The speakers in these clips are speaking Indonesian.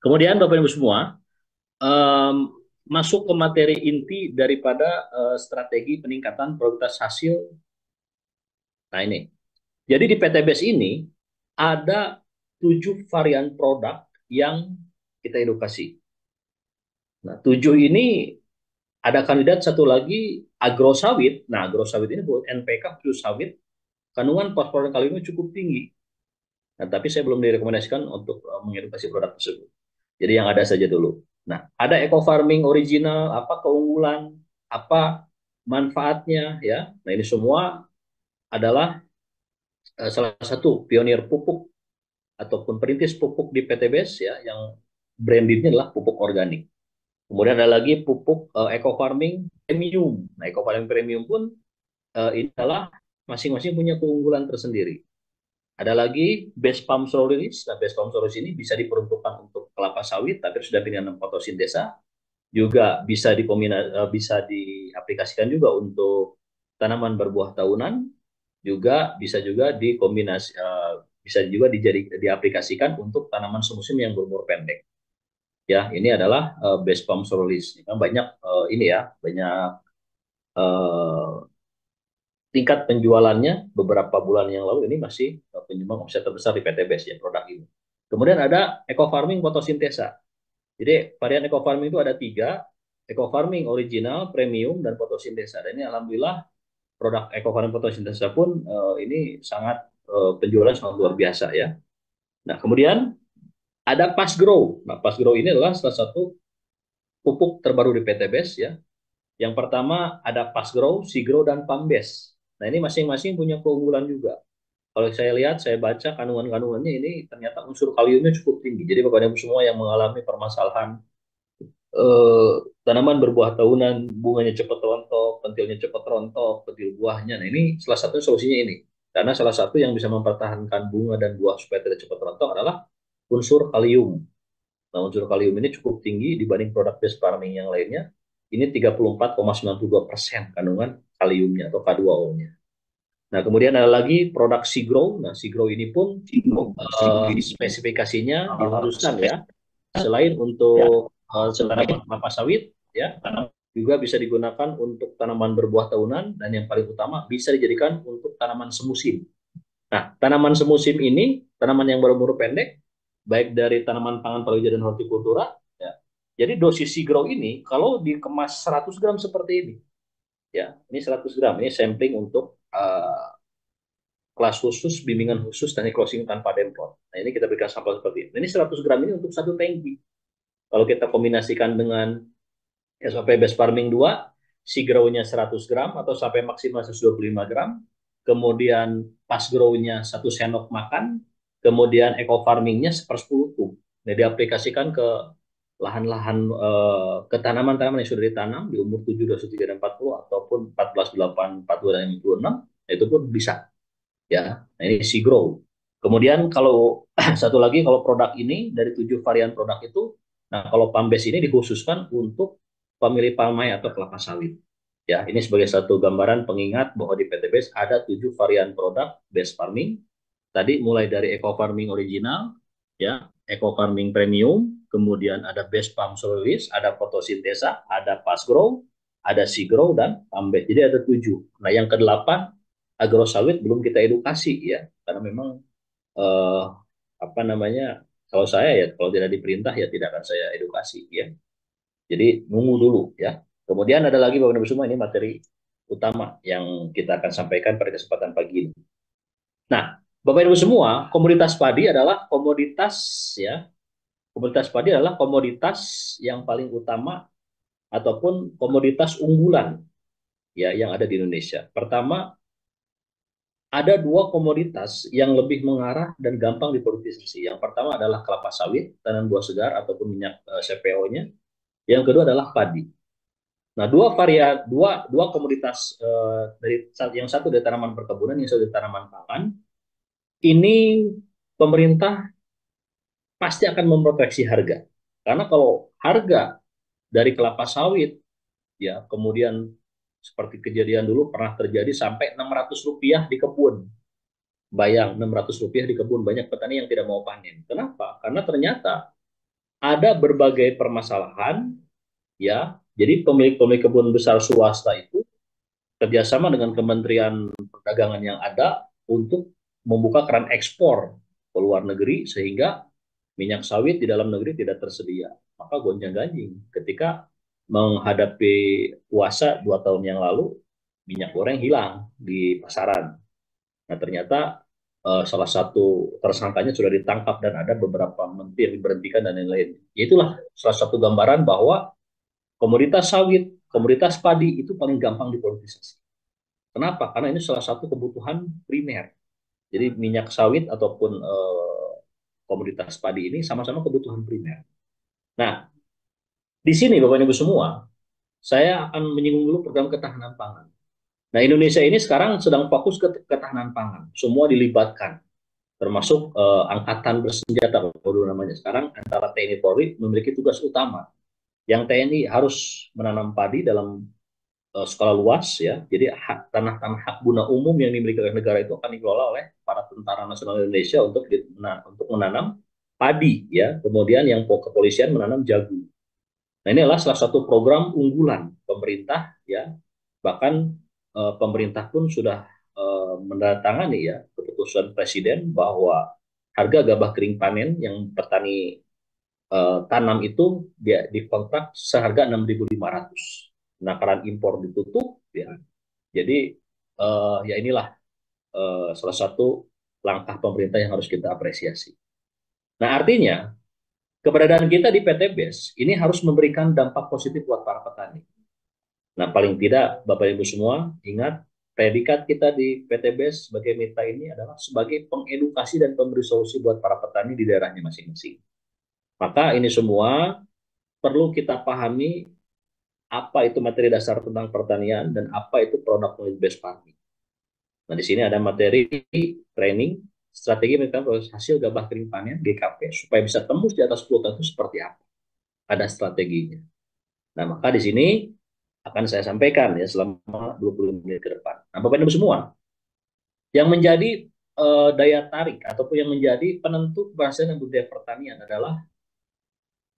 Kemudian Bapak Ibu semua, em, masuk ke materi inti daripada strategi peningkatan produktivitas hasil. Nah ini, jadi di PTBS ini ada 7 varian produk yang kita edukasi. Nah, 7 ini ada kandidat satu lagi agrosawit. Nah, agrosawit ini buat NPK khusus sawit, kandungan fosfor dan kaliumnya cukup tinggi. Nah, tapi saya belum direkomendasikan untuk mengedukasi produk tersebut. Jadi yang ada saja dulu. Nah, ada eco farming original, apa keunggulan, apa manfaatnya ya. Nah, ini semua adalah salah satu pionir pupuk ataupun perintis pupuk di PTBS ya yang brandingnya adalah pupuk organik. Kemudian ada lagi pupuk eco farming premium. Nah, eco farming premium pun ini adalah masing-masing punya keunggulan tersendiri. Ada lagi base palm solaris. Nah, base palm solaris ini bisa diperuntukkan untuk kelapa sawit, tapi sudah pilihan fotosintesa. Juga bisa diaplikasikan juga untuk tanaman berbuah tahunan. Juga bisa juga dikombinasi, bisa juga diaplikasikan untuk tanaman semusim yang berumur pendek. Ya, ini adalah base palm solaris. Banyak ini ya, banyak uh, tingkat penjualannya beberapa bulan yang lalu ini masih penyumbang omset terbesar di PTBS ya produk ini. Kemudian ada eco farming fotosintesa. Jadi varian eco farming itu ada 3, eco farming original, premium, dan fotosintesa. Dan ini alhamdulillah produk eco farming fotosintesa pun ini sangat penjualan sangat luar biasa ya. Nah kemudian ada Fast Grow. Nah Fast Grow ini adalah salah satu pupuk terbaru di PTBS ya. Yang pertama ada Fast Grow, Grow, dan Pambes. Nah ini masing-masing punya keunggulan juga. Kalau saya lihat, saya baca kandungan-kandungannya ini ternyata unsur kaliumnya cukup tinggi. Jadi Bapak Ibu semua yang mengalami permasalahan eh, tanaman berbuah tahunan, bunganya cepat rontok, pentilnya cepat rontok, pentil buahnya. Nah ini salah satu solusinya ini. Karena salah satu yang bisa mempertahankan bunga dan buah supaya tidak cepat rontok adalah unsur kalium. Nah unsur kalium ini cukup tinggi dibanding produk base farming yang lainnya. Ini 34,92% kandungan kaliumnya atau K2O-nya. Nah, kemudian ada lagi produk Sigro. Nah, Sigro ini pun spesifikasinya dikhususkan ya. Selain untuk tanaman kelapa sawit, ya, juga bisa digunakan untuk tanaman berbuah tahunan dan yang paling utama bisa dijadikan untuk tanaman semusim. Nah, tanaman semusim ini tanaman yang berumur pendek, baik dari tanaman pangan palawija dan hortikultura. Ya. Jadi dosis Sigro ini kalau dikemas 100 gram seperti ini, ya, ini 100 gram, ini sampling untuk kelas khusus, bimbingan khusus, dan closing tanpa demplon. Nah, ini kita berikan sampel seperti ini. Ini 100 gram ini untuk satu tangki. Kalau kita kombinasikan dengan SOP Best Farming 2, si grow-nya 100 gram atau sampai maksimal 125 gram, kemudian pas grow-nya 1 sendok makan, kemudian eco farming-nya 1/10 tuh. Nah, diaplikasikan ke lahan-lahan ke tanaman-tanaman yang sudah ditanam di umur 7, 23, dan 40 ataupun 14, 8, 42, dan 56, itu pun bisa ya. Nah, ini si grow. Kemudian kalau satu lagi kalau produk ini dari 7 varian produk itu, nah kalau Pambes ini dikhususkan untuk pemilih palmai atau kelapa sawit. Ya, ini sebagai satu gambaran pengingat bahwa di PTBS ada 7 varian produk base farming. Tadi mulai dari eco farming original, ya, eco farming premium, kemudian ada base palm solaris, ada fotosintesa, ada fast grow, ada sea grow, dan Pambes. Jadi ada 7. Nah, yang ke-8 agrosawit belum kita edukasi ya, karena memang eh, apa namanya, kalau saya ya kalau tidak diperintah ya tidak akan saya edukasi ya. Jadi nunggu dulu ya. Kemudian ada lagi Bapak Ibu semua, ini materi utama yang kita akan sampaikan pada kesempatan pagi ini. Nah, Bapak Ibu semua, komoditas padi adalah komoditas ya. Komoditas padi adalah komoditas yang paling utama ataupun komoditas unggulan ya yang ada di Indonesia. Pertama, ada 2 komoditas yang lebih mengarah dan gampang diproduksi. Yang pertama adalah kelapa sawit, tanaman buah segar ataupun minyak CPO-nya. Yang kedua adalah padi. Nah, dua komoditas dari yang satu dari tanaman perkebunan, yang satu dari tanaman pangan. Ini pemerintah pasti akan memproteksi harga. Karena kalau harga dari kelapa sawit, ya kemudian seperti kejadian dulu pernah terjadi sampai Rp600 di kebun. Bayang, Rp600 di kebun, banyak petani yang tidak mau panen. Kenapa? Karena ternyata ada berbagai permasalahan, ya. Jadi pemilik-pemilik kebun besar swasta itu kerjasama dengan Kementerian Perdagangan yang ada untuk membuka keran ekspor ke luar negeri sehingga minyak sawit di dalam negeri tidak tersedia. Maka gonjang-ganjing ketika menghadapi puasa 2 tahun yang lalu, minyak goreng hilang di pasaran. Nah ternyata salah satu tersangkanya sudah ditangkap dan ada beberapa menteri yang diberhentikan dan lain-lain. Itulah salah satu gambaran bahwa komoditas sawit, komoditas padi itu paling gampang dipolitisasi. Kenapa? Karena ini salah satu kebutuhan primer. Jadi minyak sawit ataupun komoditas padi ini sama-sama kebutuhan primer. Nah, di sini Bapak Ibu semua, saya akan menyinggung dulu program ketahanan pangan. Nah, Indonesia ini sekarang sedang fokus ke ketahanan pangan. Semua dilibatkan, termasuk angkatan bersenjata, kalau namanya. Sekarang antara TNI Polri memiliki tugas utama. Yang TNI harus menanam padi dalam skala luas, ya. Jadi tanah-tanah hak guna umum yang dimiliki oleh negara itu akan dikelola oleh para tentara nasional Indonesia untuk menanam padi, ya. Kemudian yang kepolisian menanam jagung. Nah, ini adalah salah satu program unggulan pemerintah, ya. Bahkan pemerintah pun sudah menandatangani, ya, keputusan presiden bahwa harga gabah kering panen yang petani tanam itu dia dikontrak seharga 6.500. Nah, keran impor ditutup, ya. Jadi ya inilah salah satu langkah pemerintah yang harus kita apresiasi. Nah, artinya keberadaan kita di PT BES ini harus memberikan dampak positif buat para petani. Nah, paling tidak Bapak Ibu semua ingat predikat kita di PT BES sebagai mitra ini adalah sebagai pengedukasi dan pemberi solusi buat para petani di daerahnya masing-masing. Maka ini semua perlu kita pahami apa itu materi dasar tentang pertanian dan apa itu produk knowledge based farming. Nah, di sini ada materi training strategi meningkatkan proses hasil gabah kering panen GKP supaya bisa tembus di atas 10 tahun itu seperti apa. Ada strateginya. Nah, maka di sini akan saya sampaikan ya selama 20 menit ke depan. Nah, Bapak Ibu semua, yang menjadi daya tarik ataupun yang menjadi penentu keberhasilan budaya pertanian adalah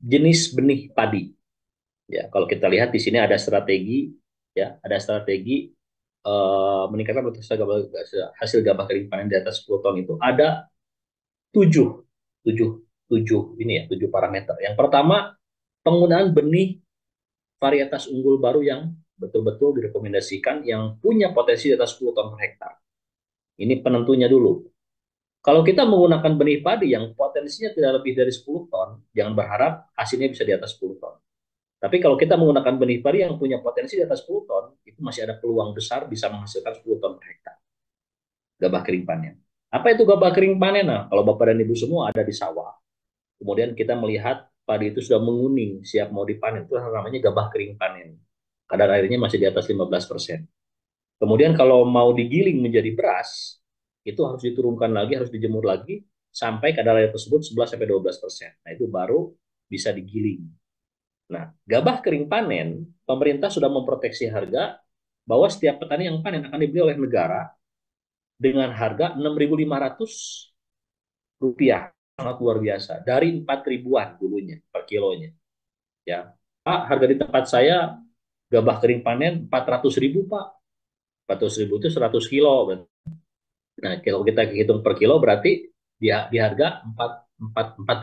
jenis benih padi. Ya, kalau kita lihat di sini ada strategi, ya, ada strategi meningkatkan hasil gabah kering panen di atas 10 ton itu ada tujuh, tujuh, tujuh ini ya, tujuh parameter. Yang pertama, penggunaan benih varietas unggul baru yang betul-betul direkomendasikan yang punya potensi di atas 10 ton per hektar. Ini penentunya dulu. Kalau kita menggunakan benih padi yang potensinya tidak lebih dari 10 ton, jangan berharap hasilnya bisa di atas 10 ton. Tapi kalau kita menggunakan benih padi yang punya potensi di atas 10 ton, itu masih ada peluang besar bisa menghasilkan 10 ton per hektar gabah kering panen. Apa itu gabah kering panen? Nah, kalau Bapak dan Ibu semua ada di sawah, kemudian kita melihat padi itu sudah menguning, siap mau dipanen, itu namanya gabah kering panen. Kadar airnya masih di atas 15%. Kemudian kalau mau digiling menjadi beras, itu harus diturunkan lagi, harus dijemur lagi, sampai kadar air tersebut 11-12%. Nah, itu baru bisa digiling. Nah, gabah kering panen, pemerintah sudah memproteksi harga bahwa setiap petani yang panen akan dibeli oleh negara dengan harga 6.500 rupiah, sangat luar biasa, dari 4 ribuan dulunya per kilonya. Ya, Pak, harga di tempat saya gabah kering panen 400.000 Pak. 400.000 itu 100 kilo. Nah, kalau kita hitung per kilo berarti di harga 4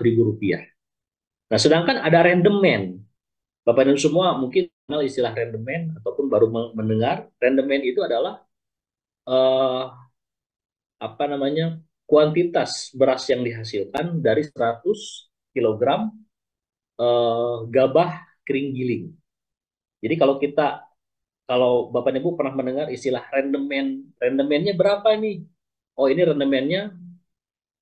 ribu rupiah. Nah, sedangkan ada rendemen. Bapak dan semua mungkin kenal istilah rendemen ataupun baru mendengar. Rendemen itu adalah eh, apa namanya, kuantitas beras yang dihasilkan dari 100 kilogram gabah kering giling. Jadi kalau Bapak Ibu pernah mendengar istilah rendemen, rendemennya berapa nih? Oh, ini rendemennya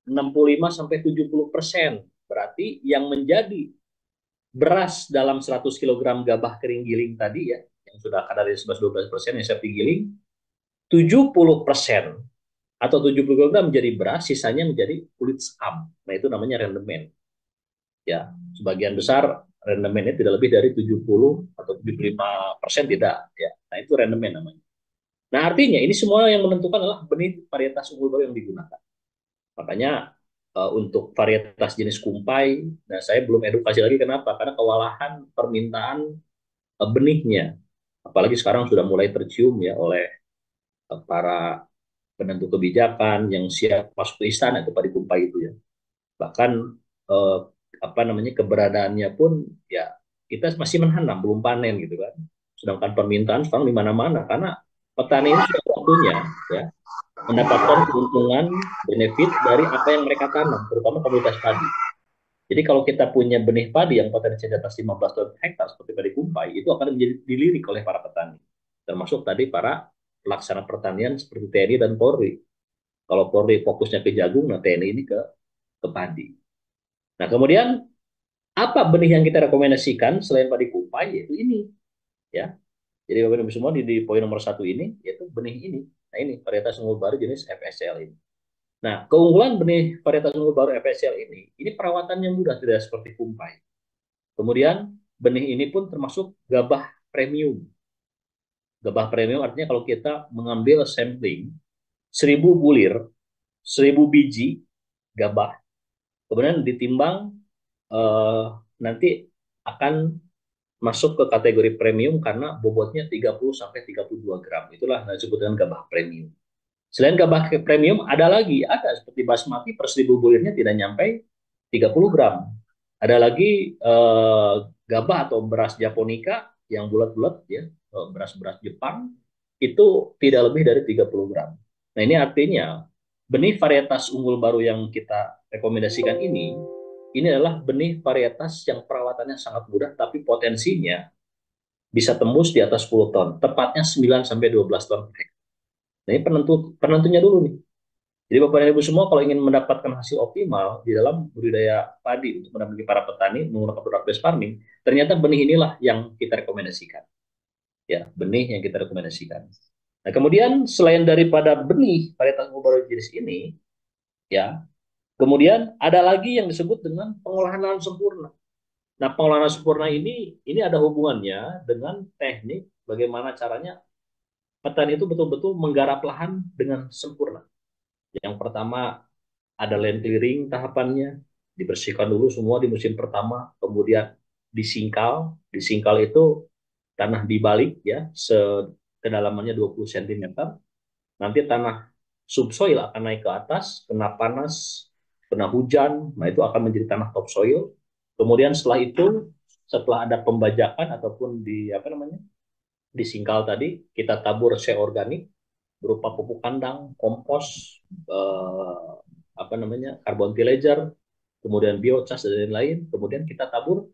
65 sampai 70%. Berarti yang menjadi beras dalam 100 kilogram gabah kering giling tadi, ya, yang sudah kadar dari 11-12% yang siap digiling, 70% atau 70 kilogram menjadi beras, sisanya menjadi kulit sekam. Nah, itu namanya rendemen. Ya, sebagian besar rendemennya tidak lebih dari 70 atau 75% tidak, ya. Nah, itu rendemen namanya. Nah, artinya ini semua yang menentukan adalah benih varietas unggul baru yang digunakan. Makanya untuk varietas jenis kumpai. Nah, saya belum edukasi lagi kenapa? Karena kewalahan permintaan benihnya. Apalagi sekarang sudah mulai tercium ya oleh para penentu kebijakan yang siap masuk ke istana itu padi kumpai itu ya. Bahkan eh, apa namanya keberadaannya pun ya kita masih menanam belum panen gitu kan. Sedangkan permintaan sekarang di mana-mana karena petani ini sudah waktunya ya mendapatkan keuntungan benefit dari apa yang mereka tanam, terutama komoditas padi. Jadi kalau kita punya benih padi yang potensi di atas 15 ton per hektar seperti padi kumpai, itu akan menjadi dilirik oleh para petani. Termasuk tadi para pelaksana pertanian seperti TNI dan Polri. Kalau Polri fokusnya ke jagung, nah TNI ini ke padi. Nah kemudian apa benih yang kita rekomendasikan selain padi kumpai yaitu ini ya. Jadi Bapak Ibu semua di poin nomor satu ini yaitu benih ini. Nah ini varietas unggul baru jenis FSL ini. Nah keunggulan benih varietas unggul baru FSL ini perawatannya mudah tidak seperti kumpai. Kemudian benih ini pun termasuk gabah premium. Gabah premium artinya kalau kita mengambil sampling 1000 bulir, 1000 biji gabah, kemudian ditimbang eh, nanti akan masuk ke kategori premium karena bobotnya 30 sampai 32 gram. Itulah yang disebut dengan gabah premium. Selain gabah premium, ada seperti basmati per 1000 bulirnya tidak nyampe 30 gram. Ada lagi gabah atau beras japonica yang bulat-bulat ya, beras-beras Jepang itu tidak lebih dari 30 gram. Nah, ini artinya benih varietas unggul baru yang kita rekomendasikan ini adalah benih varietas yang perawatannya sangat mudah tapi potensinya bisa tembus di atas 10 ton, tepatnya 9 sampai 12 ton. Nah, ini penentunya dulu nih. Jadi Bapak dan Ibu semua kalau ingin mendapatkan hasil optimal di dalam budidaya padi untuk mendampingi para petani menggunakan produk base farming, ternyata benih inilah yang kita rekomendasikan. Ya, benih yang kita rekomendasikan. Nah, kemudian selain daripada benih varietas baru jenis ini, ya, kemudian ada lagi yang disebut dengan pengolahan lahan sempurna. Nah, pengolahan lahan sempurna ini ada hubungannya dengan teknik bagaimana caranya petani itu betul-betul menggarap lahan dengan sempurna. Yang pertama ada land clearing tahapannya, dibersihkan dulu semua di musim pertama, kemudian disingkal itu tanah dibalik ya, kedalamannya 20 cm, nanti tanah subsoil akan naik ke atas, kena panas, kena hujan, nah itu akan menjadi tanah topsoil. Kemudian setelah ada pembajakan ataupun disingkal tadi, kita tabur organik berupa pupuk kandang, kompos, karbon tilleger, kemudian biochar dan lain-lain. Kemudian kita tabur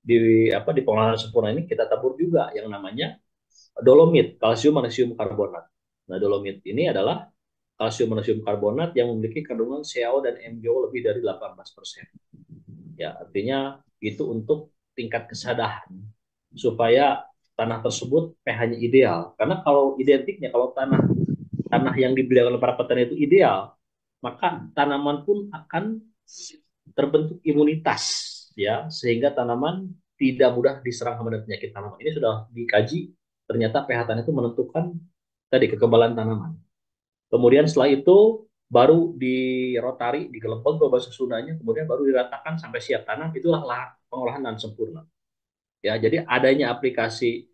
di pengolahan sempurna ini kita tabur juga yang namanya dolomit, kalsium magnesium karbonat. Nah, dolomit ini adalah kalsium magnesium karbonat yang memiliki kandungan CaO dan MgO lebih dari 18%. Ya, artinya itu untuk tingkat kesadaran supaya tanah tersebut pH-nya ideal. Karena kalau identiknya kalau tanah tanah yang dibeli oleh para petani itu ideal, maka tanaman pun akan terbentuk imunitas ya sehingga tanaman tidak mudah diserang hama dan penyakit tanaman. Ini sudah dikaji, ternyata pH tanah itu menentukan tadi kekebalan tanaman. Kemudian setelah itu baru dirotari, digelembeng ke bahasa Sundanya, kemudian baru diratakan sampai siap tanam, itulah pengolahan lahan sempurna. Ya, jadi adanya aplikasi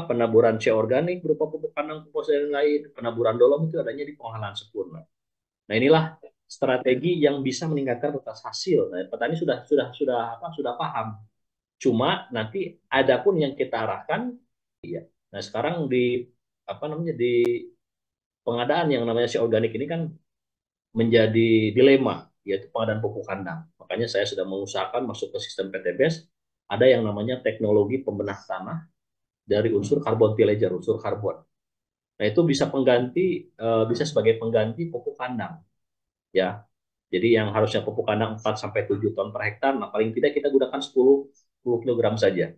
penaburan C organik berupa pupuk kandang, kompos dan lain, penaburan dolom itu adanya di pengolahan sempurna. Nah, inilah strategi yang bisa meningkatkan kualitas hasil. Nah, petani sudah paham. Cuma nanti ada pun yang kita arahkan, ya. Nah, sekarang di pengadaan yang namanya si organik ini kan menjadi dilema, yaitu pengadaan pupuk kandang. Makanya saya sudah mengusahakan masuk ke sistem PTBS, ada yang namanya teknologi pembenah tanah dari unsur karbon tilleger, unsur karbon. Nah, itu bisa sebagai pengganti pupuk kandang, ya. Jadi yang harusnya pupuk kandang 4 sampai 7 ton per hektar, nah paling tidak kita gunakan 10 kg saja.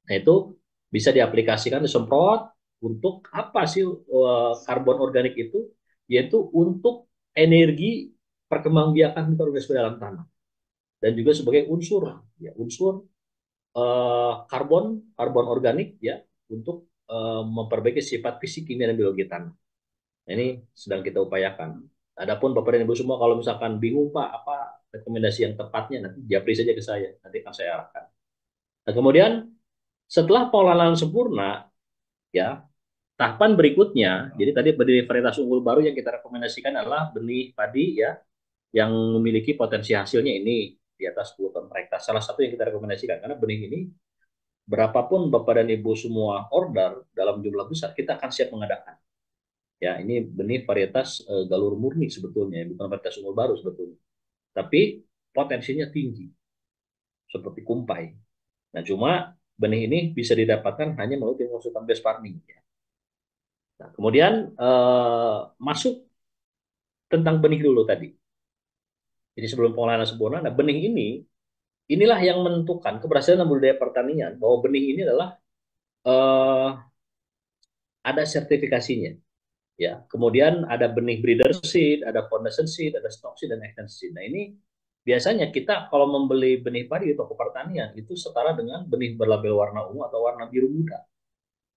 Nah, itu bisa diaplikasikan disemprot untuk apa sih karbon organik itu? Yaitu untuk energi perkembangbiakan mikroorganisme dalam tanah dan juga sebagai unsur karbon karbon organik ya untuk memperbaiki sifat fisik kimia dan biologi tanah. Nah, ini sedang kita upayakan. Adapun Bapak dan Ibu semua kalau misalkan bingung Pak apa rekomendasi yang tepatnya, nanti japri saja ke saya, nanti akan saya arahkan. Nah, kemudian setelah pengolahan sempurna, ya tahapan berikutnya, jadi tadi benih varietas unggul baru yang kita rekomendasikan adalah benih padi ya yang memiliki potensi hasilnya ini di atas 10 ton per hektar. Salah satu yang kita rekomendasikan karena benih ini berapapun Bapak dan Ibu semua order dalam jumlah besar, kita akan siap mengadakan. Ya, ini benih varietas galur murni sebetulnya, bukan varietas unggul baru sebetulnya. Tapi potensinya tinggi, seperti kumpai. Nah, cuma benih ini bisa didapatkan hanya melalui pengusutan base farming. Ya. Nah, kemudian masuk tentang benih dulu tadi. Jadi sebelum pengolahan sempurna, nah benih ini, inilah yang menentukan keberhasilan budidaya pertanian, bahwa benih ini adalah eh, ada sertifikasinya. Ya, kemudian ada benih breeder seed, ada foundation seed, ada stock seed dan extension seed. Nah ini biasanya kita kalau membeli benih padi di toko pertanian itu setara dengan benih berlabel warna ungu atau warna biru muda,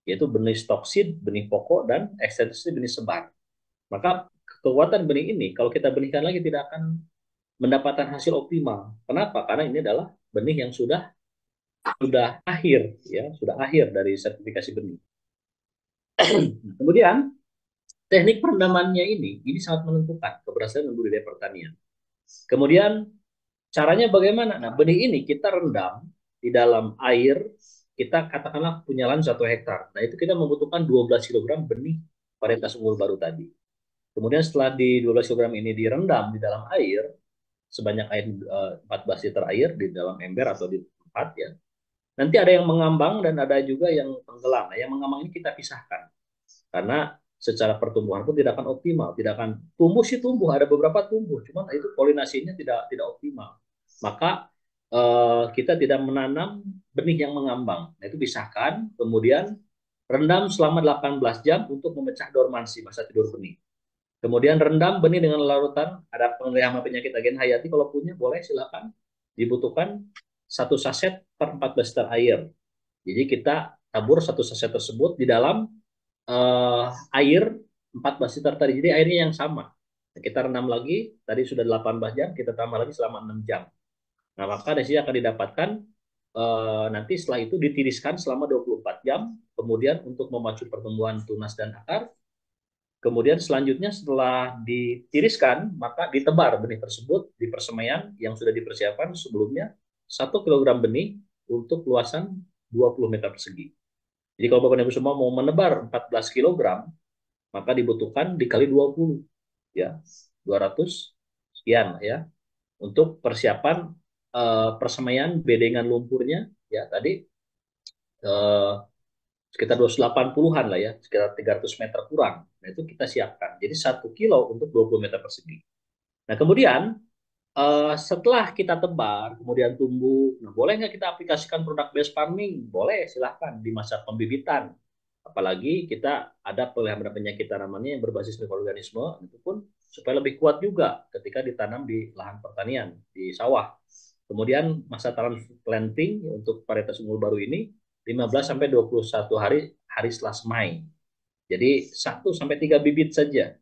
yaitu benih stock seed, benih pokok dan extension seed benih sebar. Maka kekuatan benih ini kalau kita benihkan lagi tidak akan mendapatkan hasil optimal. Kenapa? Karena ini adalah benih yang sudah akhir ya, sudah akhir dari sertifikasi benih. Kemudian teknik perendamannya ini sangat menentukan keberhasilan budidaya pertanian. Kemudian caranya bagaimana? Nah, benih ini kita rendam di dalam air, kita katakanlah punya lahan 1 hektar. Nah, itu kita membutuhkan 12 kilogram benih varietas unggul baru tadi. Kemudian setelah di 12 kilogram ini direndam di dalam air, sebanyak air 14 liter air di dalam ember atau di tempat ya. Nanti ada yang mengambang dan ada juga yang tenggelam. Nah, yang mengambang ini kita pisahkan. Karena secara pertumbuhan pun tidak akan optimal, tidak akan tumbuh sih tumbuh, ada beberapa tumbuh, cuman itu polinasinya tidak optimal. Maka kita tidak menanam benih yang mengambang. Nah, itu pisahkan, kemudian rendam selama 18 jam untuk memecah dormansi masa tidur benih. Kemudian rendam benih dengan larutan, ada penglihama penyakit agen hayati kalau punya boleh silakan. Dibutuhkan 1 saset per 14 liter air. Jadi kita tabur 1 saset tersebut di dalam air 14 liter tadi. Jadi airnya yang sama. Nah, kita rendam lagi, tadi sudah 18 jam, kita tambah lagi selama 6 jam. Nah, maka dari sini akan didapatkan nanti setelah itu ditiriskan selama 24 jam, kemudian untuk memacu pertumbuhan tunas dan akar. Kemudian selanjutnya setelah ditiriskan, maka ditebar benih tersebut di persemaian yang sudah dipersiapkan sebelumnya 1 kilogram benih untuk luasan 20 meter persegi. Jadi kalau Bapak Ibu semua mau menebar 14 kilogram, maka dibutuhkan dikali 20 ya, 200 sekian ya untuk persiapan persemaian bedengan lumpurnya ya tadi eh, sekitar 280-an lah ya, sekitar 300 meter kurang. Nah, itu kita siapkan. Jadi 1 kilo untuk 20 meter persegi. Nah, kemudian setelah kita tebar, kemudian tumbuh, nah boleh nggak kita aplikasikan produk base farming? Boleh, silahkan di masa pembibitan. Apalagi kita ada pelihara penyakit tanamannya yang berbasis mikroorganisme, itu pun supaya lebih kuat juga ketika ditanam di lahan pertanian, di sawah. Kemudian masa transplanting untuk varietas unggul baru ini 15 sampai 21 hari setelah semai. Jadi 1 sampai 3 bibit saja.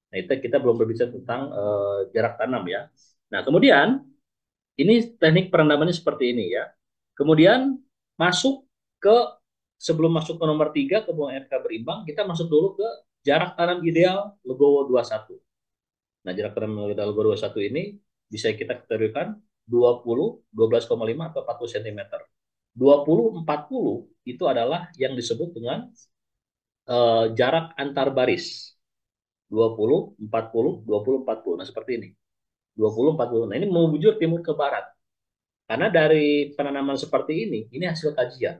Nah, itu kita belum berbicara tentang jarak tanam ya. Nah, kemudian ini teknik perendamannya seperti ini ya. Kemudian masuk ke sebelum masuk ke nomor 3 ke buang RK berimbang, kita masuk dulu ke jarak tanam ideal Legowo 21. Nah, jarak tanam ideal Legowo 21 ini bisa kita kategorikan 20, 12,5 atau 40 cm. 20, 40 itu adalah yang disebut dengan jarak antar baris. 20, 40, 20, 40. Nah, seperti ini. 20, 40. Nah, ini membujur timur ke barat. Karena dari penanaman seperti ini hasil kajian.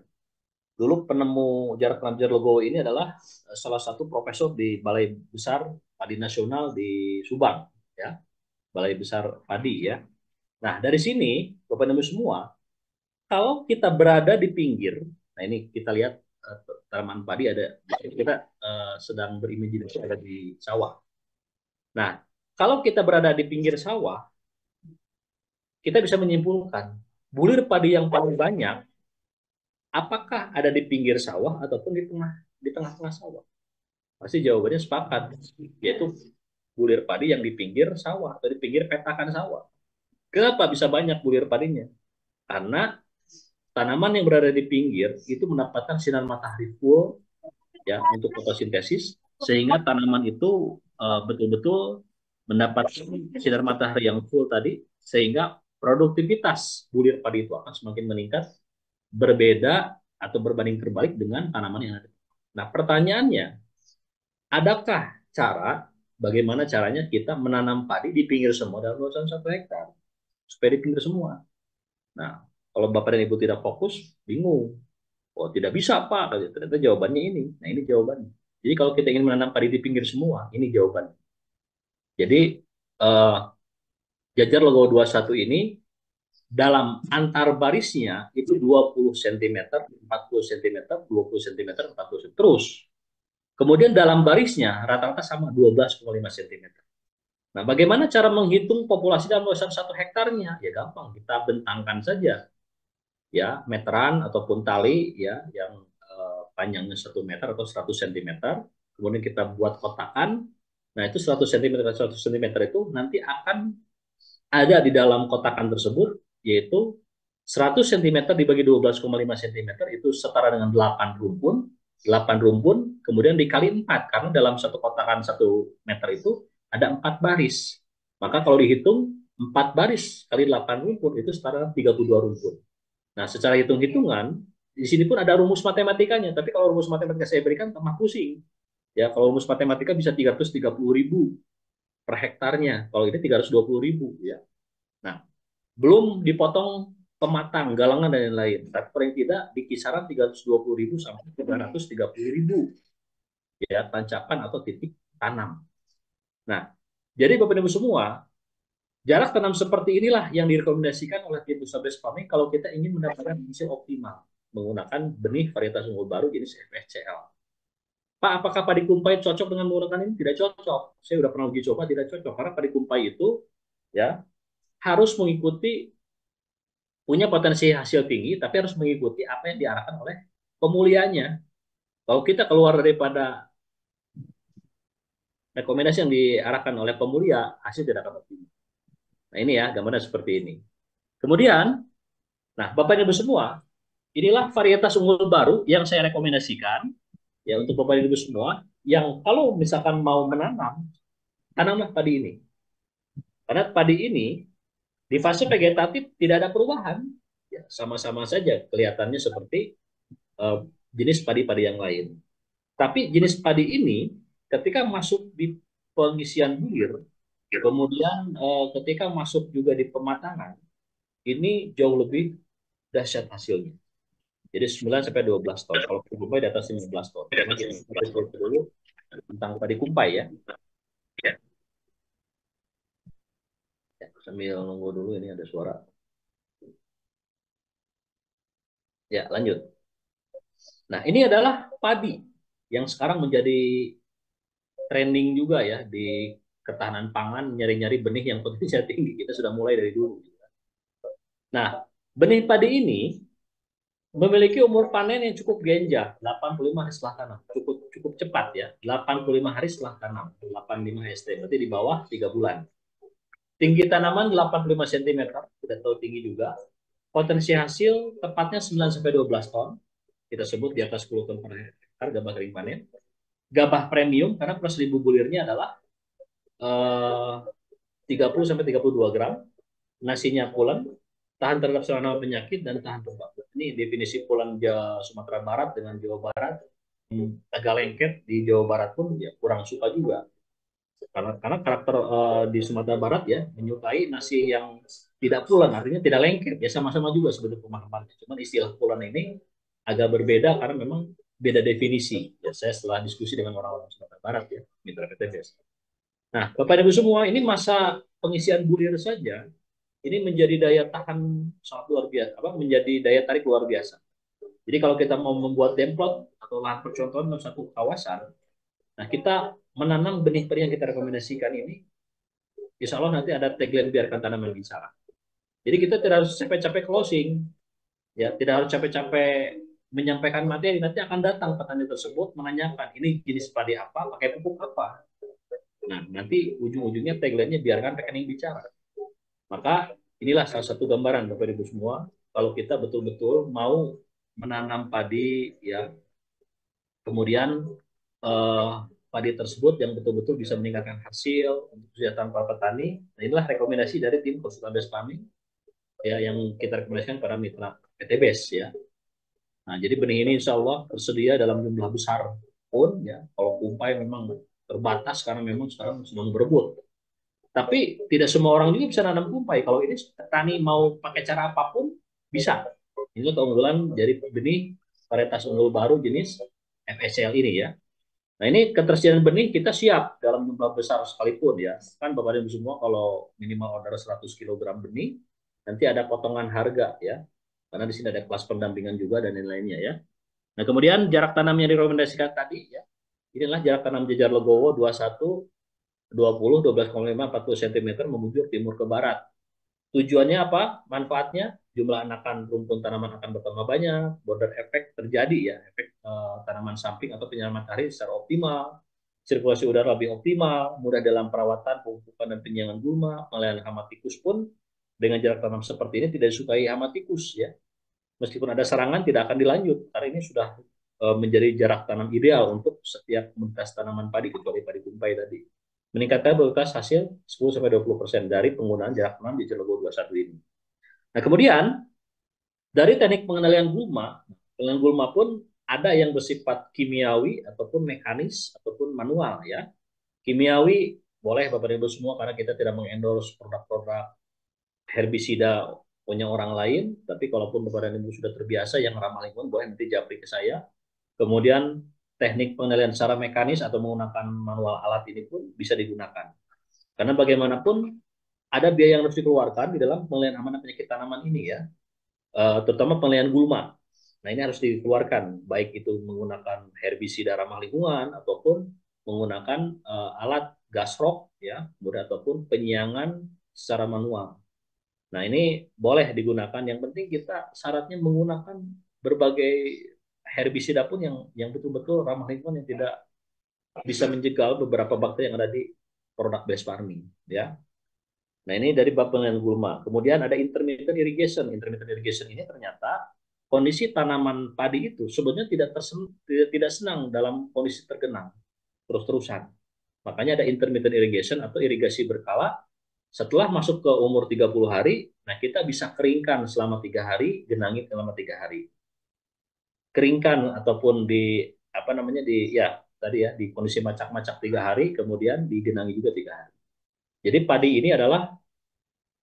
Dulu penemu jarak tanam Legowo ini adalah salah satu profesor di Balai Besar Padi Nasional di Subang, ya, Balai Besar Padi ya. Nah dari sini Bapak Ibu semua, kalau kita berada di pinggir, nah ini kita lihat tanaman padi ada, kita sedang berimajinasi ada di sawah. Nah kalau kita berada di pinggir sawah, kita bisa menyimpulkan bulir padi yang paling banyak apakah ada di pinggir sawah ataupun di tengah-tengah sawah? Pasti jawabannya sepakat, yaitu bulir padi yang di pinggir sawah atau di pinggir petakan sawah. Kenapa bisa banyak bulir padinya? Karena tanaman yang berada di pinggir itu mendapatkan sinar matahari full ya untuk fotosintesis, sehingga tanaman itu betul-betul mendapatkan sinar matahari yang full tadi, sehingga produktivitas bulir padi itu akan semakin meningkat, berbeda atau berbanding terbalik dengan tanaman yang ada. Nah, pertanyaannya, adakah cara, bagaimana caranya kita menanam padi di pinggir semua dalam luasan 1 hektar supaya di pinggir semua? Nah, kalau Bapak dan Ibu tidak fokus, bingung. Oh, tidak bisa, Pak. Ternyata jawabannya ini. Nah, ini jawabannya. Jadi kalau kita ingin menanam padi di pinggir semua, ini jawabannya. Jadi eh, jajar logo 21 ini dalam antar barisnya itu 20 cm, 40 cm, 20 cm, 40 cm. Terus. Kemudian dalam barisnya rata-rata sama 12,5 cm. Nah, bagaimana cara menghitung populasi dalam luasan 1 hektarnya? Ya gampang, kita bentangkan saja ya meteran ataupun tali ya yang panjangnya 1 meter atau 100 cm. Kemudian kita buat kotakan. Nah, itu 100 cm 100 cm itu nanti akan ada di dalam kotakan tersebut, yaitu 100 cm dibagi 12,5 cm itu setara dengan 8 rumpun. 8 rumpun kemudian dikali 4 karena dalam satu kotakan 1 meter itu ada 4 baris. Maka kalau dihitung 4 baris kali 8 rumpun itu setara dengan 32 rumpun. Nah, secara hitung-hitungan, di sini pun ada rumus matematikanya, tapi kalau rumus matematika saya berikan tambah pusing. Ya, kalau rumus matematika bisa 330.000 per hektarnya, kalau ini 320.000 ya. Nah, belum dipotong pematang, galangan dan lain-lain. Tapi paling tidak di kisaran 320.000 sampai 330.000 ya tancapan atau titik tanam. Nah, jadi Bapak Ibu semua, jarak tanam seperti inilah yang direkomendasikan oleh tim usaha base farming kalau kita ingin mendapatkan hasil optimal menggunakan benih varietas unggul baru jenis FSCL. Pak, apakah padi kumpai cocok dengan menggunakan ini? Tidak cocok. Saya sudah pernah uji coba, tidak cocok. Karena padi kumpai itu ya harus mengikuti, punya potensi hasil tinggi, tapi harus mengikuti apa yang diarahkan oleh pemuliaannya. Kalau kita keluar daripada rekomendasi yang diarahkan oleh pemulia, hasil tidak akan optimal. Nah, ini ya, gambarnya seperti ini. Kemudian, nah, Bapak Ibu semua, inilah varietas unggul baru yang saya rekomendasikan ya untuk Bapak Ibu semua yang kalau misalkan mau menanam, tanamlah padi ini. Karena padi ini di fase vegetatif tidak ada perubahan. Ya, sama-sama saja kelihatannya seperti uh, jenis padi-padi yang lain. Tapi jenis padi ini ketika masuk di pengisian bulir, kemudian ketika masuk juga di pematangan, ini jauh lebih dahsyat hasilnya. Jadi 9 sampai 12 ton. Kalau kumpai di atas 15 ton. Karena kita dulu tentang padi kumpai ya. Ya, sambil nunggu dulu ini ada suara. Ya, lanjut. Nah, ini adalah padi yang sekarang menjadi trending juga ya di ketahanan pangan, nyari-nyari benih yang potensial tinggi. Kita sudah mulai dari dulu. Nah, benih padi ini memiliki umur panen yang cukup genjang, 85 hari setelah tanam. Cukup cukup cepat ya, 85 hari setelah tanam. 85 ST, berarti di bawah 3 bulan. Tinggi tanaman 85 cm, tidak terlalu tinggi juga. Potensi hasil tepatnya 9 sampai 12 ton. Kita sebut di atas 10 ton per hektar gabah kering panen. Gabah premium karena per 1000 bulirnya adalah 30 sampai 32 gram. Nasinya pulen, tahan terhadap serangan penyakit dan tahan lembab. Ini definisi pulen Sumatera Barat dengan Jawa Barat. Tagalengket di Jawa Barat pun ya kurang suka juga. Karena karakter di Sumatera Barat ya menyukai nasi yang tidak pulen, artinya tidak lengket. Ya sama-sama juga sebetulnya pemahamannya. Cuman istilah pulen ini agak berbeda karena memang beda definisi. Ya saya setelah diskusi dengan orang-orang Sumatera Barat ya, mitra PTBS. Nah, Bapak Ibu semua, ini masa pengisian bulir saja ini menjadi daya tahan sangat luar biasa, apa menjadi daya tarik luar biasa. Jadi kalau kita mau membuat demplot atau lahan percontohan dalam satu kawasan, nah kita menanam benih-benih yang kita rekomendasikan ini, insya Allah nanti ada tagline biarkan tanaman bicara. Jadi kita tidak harus capek-capek closing, ya tidak harus capek-capek menyampaikan materi. Nanti akan datang petani tersebut menanyakan ini jenis padi apa, pakai pupuk apa. Nah, nanti ujung-ujungnya tagline-nya biarkan rekening bicara. Maka inilah salah satu gambaran Bapak Ibu semua, kalau kita betul-betul mau menanam padi ya, kemudian eh, padi tersebut yang betul-betul bisa meningkatkan hasil untuk kesejahteraan para petani. Nah, inilah rekomendasi dari tim konsultan base farming ya yang kita rekomendasikan pada mitra PTBS ya. Nah, jadi benih ini insya Allah tersedia dalam jumlah besar pun ya. Kalau kumpai memang terbatas karena memang sekarang sedang berebut. Tapi tidak semua orang juga bisa nanam kumpai. Kalau ini petani mau pakai cara apapun bisa. Ini keunggulan dari benih varietas unggul baru jenis FSL ini ya. Nah, ini ketersediaan benih kita siap dalam jumlah besar sekalipun ya. Kan Bapak Ibu semua kalau minimal order 100 kilogram benih, nanti ada potongan harga ya. Karena di sini ada kelas pendampingan juga dan lain-lainnya ya. Nah, kemudian jarak tanam yang direkomendasikan tadi ya. Inilah jarak tanam jejar legowo 21, 20, 12,5, 40 cm membujur timur ke barat. Tujuannya apa? Manfaatnya jumlah anakan rumpun tanaman akan bertambah banyak, border efek terjadi ya, efek tanaman samping atau penyiraman matahari secara optimal, sirkulasi udara lebih optimal, mudah dalam perawatan, pemupukan dan penyiangan gulma, pengalihan hama tikus pun dengan jarak tanam seperti ini tidak disukai hama tikus ya. Meskipun ada serangan tidak akan dilanjut karena ini sudah menjadi jarak tanam ideal untuk setiap komunitas tanaman padi kecuali padi kumpai tadi. Meningkatkan produktivitas hasil 10-20% dari penggunaan jarak tanam di Cilegon 21 ini. Nah, kemudian dari teknik pengendalian gulma pun ada yang bersifat kimiawi ataupun mekanis ataupun manual ya. Kimiawi boleh Bapak Ibu semua karena kita tidak mengendorse produk-produk herbisida punya orang lain, tapi kalaupun Bapak Ibu sudah terbiasa yang ramah lingkungan boleh nanti japri ke saya. Kemudian teknik pengendalian secara mekanis atau menggunakan manual alat ini pun bisa digunakan. Karena bagaimanapun ada biaya yang harus dikeluarkan di dalam pengendalian amanah penyakit tanaman ini ya, terutama pengendalian gulma. Nah, ini harus dikeluarkan, baik itu menggunakan herbisida ramah lingkungan ataupun menggunakan alat gasrok ya, kemudian ataupun penyiangan secara manual. Nah, ini boleh digunakan. Yang penting kita syaratnya menggunakan berbagai herbisida pun yang betul-betul ramah lingkungan yang tidak bisa menjegal beberapa bakteri yang ada di produk base farming ya. Nah, ini dari bab pengendalian gulma. Kemudian ada intermittent irrigation. Intermittent irrigation ini ternyata kondisi tanaman padi itu sebetulnya tidak senang dalam kondisi tergenang terus-terusan. Makanya ada intermittent irrigation atau irigasi berkala. Setelah masuk ke umur 30 hari, nah kita bisa keringkan selama 3 hari, genangi selama 3 hari. Keringkan ataupun di apa namanya di ya tadi ya di kondisi macak-macak 3 hari, kemudian digenangi juga 3 hari. Jadi padi ini adalah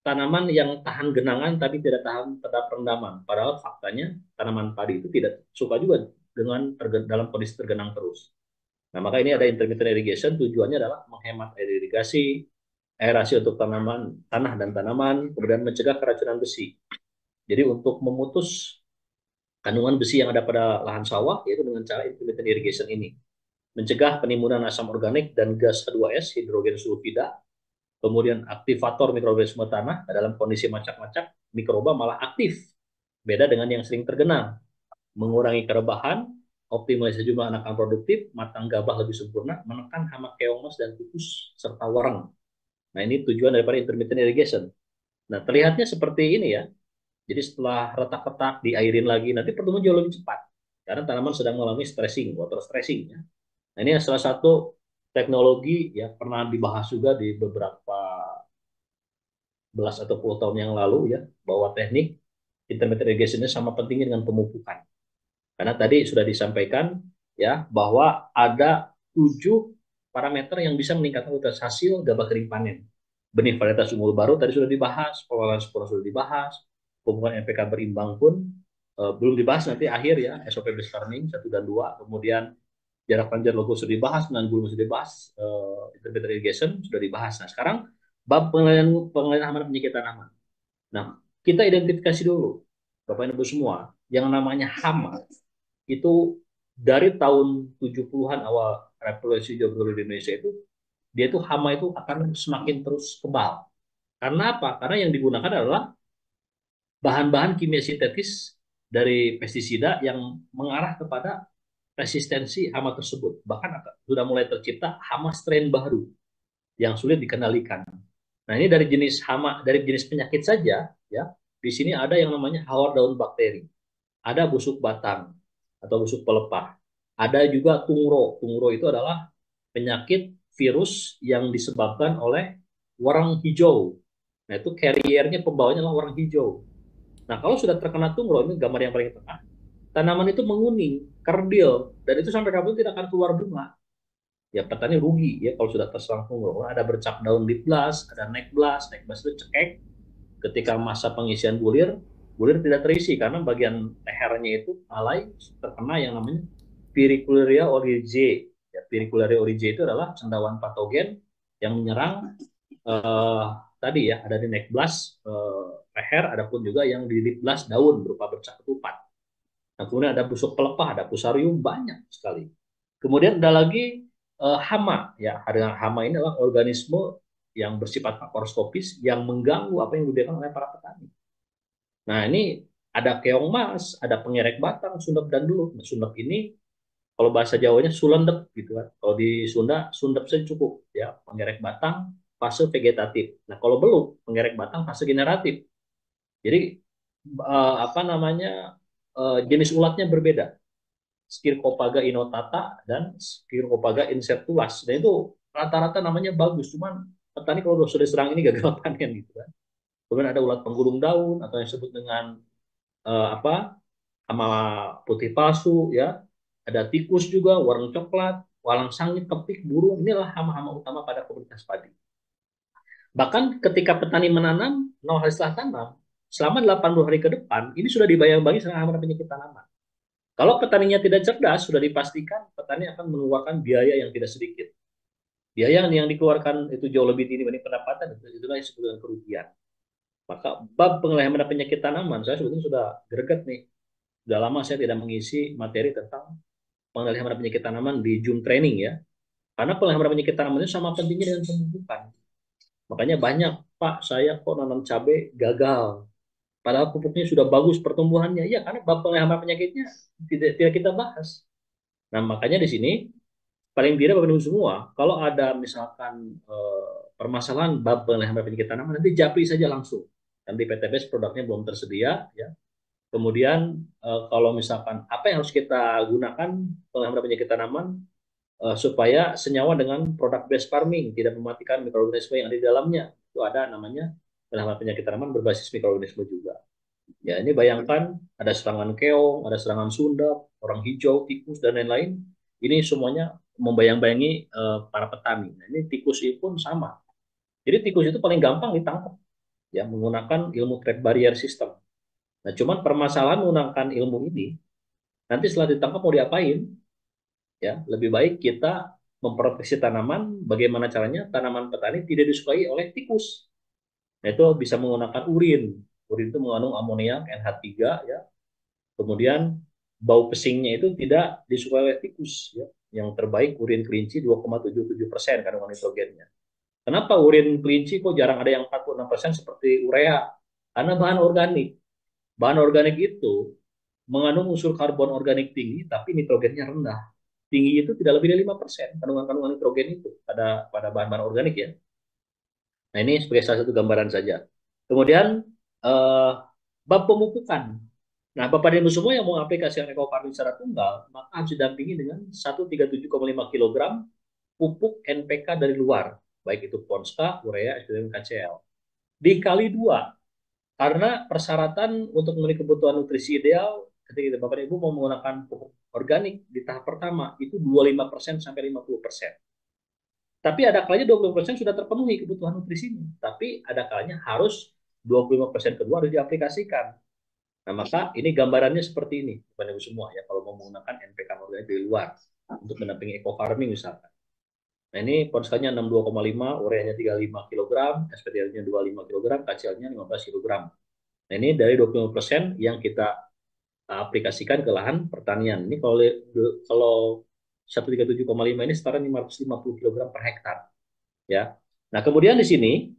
tanaman yang tahan genangan tapi tidak tahan terhadap rendaman. Padahal faktanya tanaman padi itu tidak suka juga dengan dalam kondisi tergenang terus. Nah, maka ini ada intermittent irrigation, tujuannya adalah menghemat air irigasi, aerasi untuk tanaman, tanah dan tanaman, kemudian mencegah keracunan besi. Jadi untuk memutus kandungan besi yang ada pada lahan sawah, yaitu dengan cara intermittent irrigation ini. Mencegah penimbunan asam organik dan gas H2S, hidrogen sulfida, kemudian aktivator mikroorganisme tanah dalam kondisi macak-macak, mikroba malah aktif. Beda dengan yang sering tergenang. Mengurangi kerebahan, optimalisasi jumlah anakan produktif, matang gabah lebih sempurna, menekan hama keongmas dan tikus, serta warang. Nah, ini tujuan daripada intermittent irrigation. Nah, terlihatnya seperti ini ya. Jadi setelah retak-retak, diairin lagi, nanti pertumbuhan jauh lebih cepat. Karena tanaman sedang mengalami stressing, water stressing. Ya. Nah, ini salah satu teknologi ya pernah dibahas juga di beberapa belas atau puluh tahun yang lalu ya, bahwa teknik intermittent irrigation ini sama pentingnya dengan pemupukan. Karena tadi sudah disampaikan ya bahwa ada 7 parameter yang bisa meningkatkan kualitas hasil gabah kering panen. Benih varietas unggul baru tadi sudah dibahas, pengelolaan spora sudah dibahas, pemupukan NPK berimbang pun belum dibahas nanti akhir ya, SOP base farming 1 dan 2, kemudian jarak panjang logo sudah dibahas, penanggulan sudah dibahas, intermittent irrigation sudah dibahas. Nah, sekarang bab pengelolaan amanah penyakit tanaman. Nah, kita identifikasi dulu, Bapak Ibu semua, yang namanya hama itu dari tahun 70-an awal revolusi hijau di Indonesia itu, dia itu hama itu akan semakin terus kebal. Karena apa? Karena yang digunakan adalah bahan-bahan kimia sintetis dari pestisida yang mengarah kepada resistensi hama tersebut. Bahkan sudah mulai tercipta hama strain baru. yang sulit dikendalikan. Nah, ini dari jenis hama, dari jenis penyakit saja, ya. Di sini ada yang namanya hawar daun bakteri, ada busuk batang atau busuk pelepah, ada juga tungro. Tungro itu adalah penyakit virus yang disebabkan oleh warang hijau. Nah, itu carriernya pembawanya adalah warang hijau. Nah, kalau sudah terkena tungro, ini gambar yang paling tengah, tanaman itu menguning, kerdil, dan itu sampai kapan tidak akan keluar bunga. Ya petani rugi ya kalau sudah terserang tungro. Ada bercak daun leaf blast, ada neck blast. Neck blast itu cekek. Ketika masa pengisian bulir, bulir tidak terisi karena bagian lehernya itu alay terkena yang namanya Pyricularia oryzae. Ya, Pyricularia oryzae itu adalah cendawan patogen yang menyerang eh, tadi ya, ada di neck blast leher, adapun juga yang di leaf blast daun berupa bercak ketupat. Nah, kemudian ada busuk pelepah, ada fusarium, banyak sekali. Kemudian ada lagi hama, ya. Hama ini adalah organisme yang bersifat makroskopis yang mengganggu apa yang dibiarkan oleh para petani. Nah, ini ada keong mas, ada pengerek batang, sundep dan dulu. Nah, sundep ini kalau bahasa Jawanya sulendep gitu kan. Kalau di Sunda, sundep saja cukup, ya. Pengerek batang fase vegetatif. Nah, kalau belum, pengerek batang fase generatif. Jadi apa namanya, jenis ulatnya berbeda. Skirkopaga inotata dan Skirkopaga incertulas. Dan itu rata-rata namanya bagus, cuman petani kalau sudah serang ini gagal panen gitu kan. Kemudian ada ulat penggulung daun atau yang disebut dengan apa, hama putih palsu, ya. Ada tikus juga, warna coklat, walang sangit, kepik, burung. Inilah hama-hama utama pada komunitas padi. Bahkan ketika petani menanam, 0 hari setelah tanam, selama 80 hari ke depan, ini sudah dibayang-bayangi dengan hama penyakit tanaman. Kalau petaninya tidak cerdas, sudah dipastikan petani akan mengeluarkan biaya yang tidak sedikit. Biaya yang dikeluarkan itu jauh lebih tinggi dibanding pendapatan, itulah yang disebut dengan kerugian. Maka bab pengelolaan penyakit tanaman, saya sebetulnya sudah greget nih. Sudah lama saya tidak mengisi materi tentang pengelolaan penyakit tanaman di Zoom training ya. Karena pengelolaan penyakit tanaman itu sama pentingnya dengan pemupukan. Makanya banyak, Pak, saya kok nanam cabai gagal. Padahal pupuknya sudah bagus pertumbuhannya. Iya, karena bab pengelolaan penyakitnya tidak kita bahas. Nah, makanya di sini paling tidak Bapak Ibu semua, kalau ada misalkan permasalahan bab pengelolaan penyakit tanaman, nanti japri saja langsung. Nanti PTBS produknya belum tersedia, ya. Kemudian kalau misalkan apa yang harus kita gunakan pengelolaan penyakit tanaman supaya senyawa dengan produk based farming, tidak mematikan mikroorganisme yang ada di dalamnya. Itu ada namanya pengelolaan penyakit tanaman berbasis mikroorganisme juga. Ya, ini bayangkan ada serangan keong, ada serangan sundap, orang hijau, tikus, dan lain-lain. Ini semuanya membayang-bayangi para petani. Nah, ini tikus itu pun sama. Jadi tikus itu paling gampang ditangkap ya menggunakan ilmu trap barrier system. Nah, cuman permasalahan menggunakan ilmu ini, nanti setelah ditangkap mau diapain? Ya, lebih baik kita memproteksi tanaman. Bagaimana caranya tanaman petani tidak disukai oleh tikus. Nah, itu bisa menggunakan urin. Urin itu mengandung amoniak NH3 ya. Kemudian bau pesingnya itu tidak disukai oleh tikus ya. Yang terbaik urin kelinci 2,77% kandungan nitrogennya. Kenapa urin kelinci kok jarang ada yang 46% seperti urea? Karena bahan organik. Bahan organik itu mengandung unsur karbon organik tinggi tapi nitrogennya rendah. Tinggi itu tidak lebih dari 5% kandungan-kandungan nitrogen itu pada bahan-bahan organik ya. Nah, ini sebagai salah satu gambaran saja. Kemudian eh, bab pemupukan. Nah, Bapak dan Ibu semua yang mau aplikasikan ekofarming secara tunggal, maka harus didampingi dengan 137,5 kg pupuk NPK dari luar, baik itu Ponska, urea, SPM, KCL. Dikali 2, karena persyaratan untuk memenuhi kebutuhan nutrisi ideal, ketika Bapak dan Ibu mau menggunakan pupuk organik di tahap pertama, itu 25% sampai 50%. Tapi ada kalanya 20% sudah terpenuhi kebutuhan nutrisinya. Tapi ada kalanya harus 25% kedua harus diaplikasikan. Nah, maka ini gambarannya seperti ini, Bapak Ibu semua ya, kalau mau menggunakan NPK organik dari luar untuk mendampingi eco farming misalkan. Nah, ini ponskanya 62,5, ureanya 35 kg, SPDL-nya 25 kg, KCL-nya 15 kg. Nah, ini dari 20% yang kita aplikasikan ke lahan pertanian. Ini kalau 137,5 ini setara 550 kg per hektar. Ya. Nah, kemudian di sini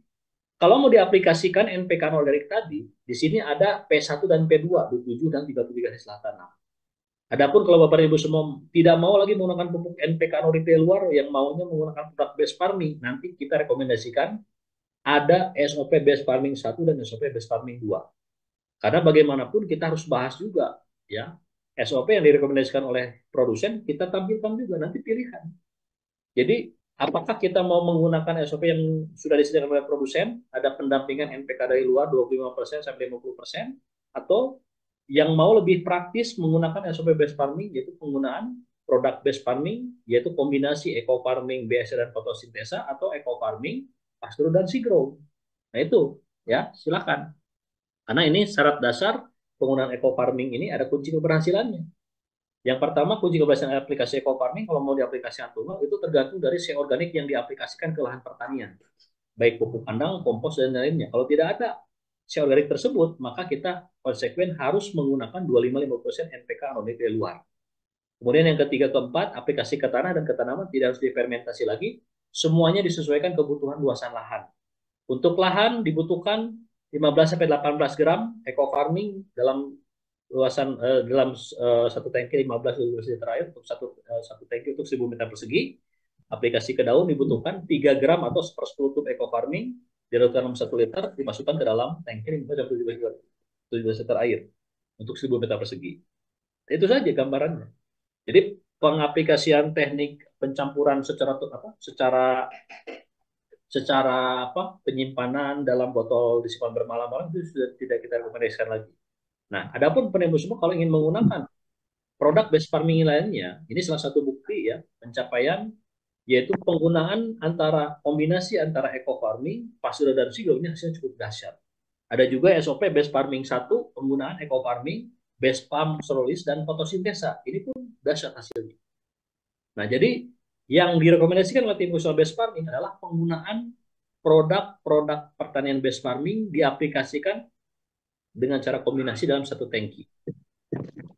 kalau mau diaplikasikan NPK organik tadi, di sini ada P1 dan P2, 27 dan 33 garis tanam. Adapun kalau Bapak Ibu semua tidak mau lagi menggunakan pupuk NPK Nurite luar, yang maunya menggunakan produk base farming, nanti kita rekomendasikan ada SOP base farming 1 dan SOP base farming 2. Karena bagaimanapun kita harus bahas juga, ya. SOP yang direkomendasikan oleh produsen kita tampilkan juga nanti pilihan. Jadi apakah kita mau menggunakan SOP yang sudah disediakan oleh produsen, ada pendampingan NPK dari luar 25% sampai 50%, atau yang mau lebih praktis menggunakan SOP base farming, yaitu penggunaan produk base farming, yaitu kombinasi eco farming, BSC dan fotosintesa, atau eco farming, pasture dan sigro. Nah itu, ya silakan. Karena ini syarat dasar penggunaan eco farming ini ada kunci keberhasilannya. Yang pertama, kunci keberhasilan aplikasi eco farming kalau mau diaplikasikan tunggal itu tergantung dari C organik yang diaplikasikan ke lahan pertanian, baik pupuk kandang, kompos dan lainnya. Kalau tidak ada C organik tersebut, maka kita konsekuen harus menggunakan 25-50% NPK anonik dari luar. Kemudian yang ketiga keempat, aplikasi ke tanah dan ke tanaman tidak harus difermentasi lagi, semuanya disesuaikan kebutuhan luasan lahan. Untuk lahan dibutuhkan 15 sampai 18 gram eco farming dalam luasan dalam satu tangki 15 liter air untuk satu tangki untuk 1000 meter persegi. Aplikasi ke daun dibutuhkan 3 gram atau 1/10 tub eco farming di dalam 1 liter dimasukkan ke dalam tangki 15 liter air untuk 1000 meter persegi. Itu saja gambarannya. Jadi pengaplikasian teknik pencampuran secara penyimpanan dalam botol disimpan bermalam-malam itu sudah tidak kita rekomendasikan lagi. Nah, adapun penembus semua kalau ingin menggunakan produk base farming lainnya, ini salah satu bukti ya pencapaian, yaitu penggunaan kombinasi antara eco farming, pasture dan sigro ini hasilnya cukup dahsyat. Ada juga SOP base farming 1, penggunaan eco farming, base farm sololis dan fotosintesa. Ini pun dahsyat hasilnya. Nah, jadi yang direkomendasikan oleh tim usaha base farming adalah penggunaan produk-produk pertanian base farming diaplikasikan dengan cara kombinasi dalam satu tangki.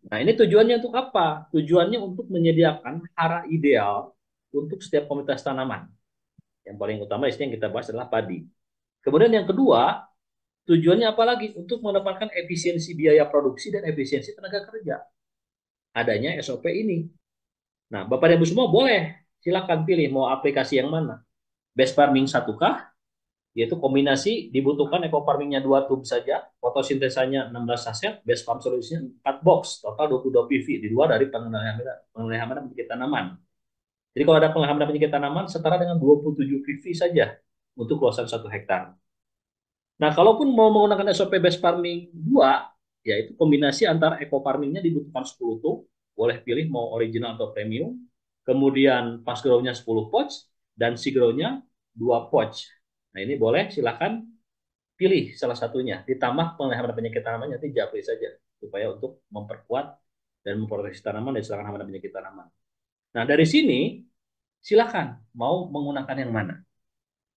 Nah, ini tujuannya untuk apa? Tujuannya untuk menyediakan hara ideal untuk setiap komunitas tanaman. Yang paling utama yang kita bahas adalah padi. Kemudian yang kedua, tujuannya apa lagi? Untuk mendapatkan efisiensi biaya produksi dan efisiensi tenaga kerja. Adanya SOP ini. Nah, Bapak dan Ibu semua boleh silakan pilih mau aplikasi yang mana. Base farming 1 kah? Yaitu kombinasi dibutuhkan eco farmingnya 2 tub saja, fotosintesanya 16 saset, base farm solusinya 4 box, total 22 PV di luar dari penghamanan penyakit tanaman. Jadi kalau ada penghamanan penyakit tanaman setara dengan 27 PV saja untuk luasan 1 hektar. Nah, kalaupun mau menggunakan SOP base farming 2, yaitu kombinasi antara eco farmingnya dibutuhkan 10 tub, boleh pilih mau original atau premium, kemudian pasgrow-nya 10 pouch, dan sigrow-nya 2 pouch. Nah, ini boleh silakan pilih salah satunya. Ditambah penghamanan penyakit tanaman nanti japri saja supaya untuk memperkuat dan memproteksi tanaman dari serangan hama penyakit tanaman. Nah, dari sini silakan mau menggunakan yang mana.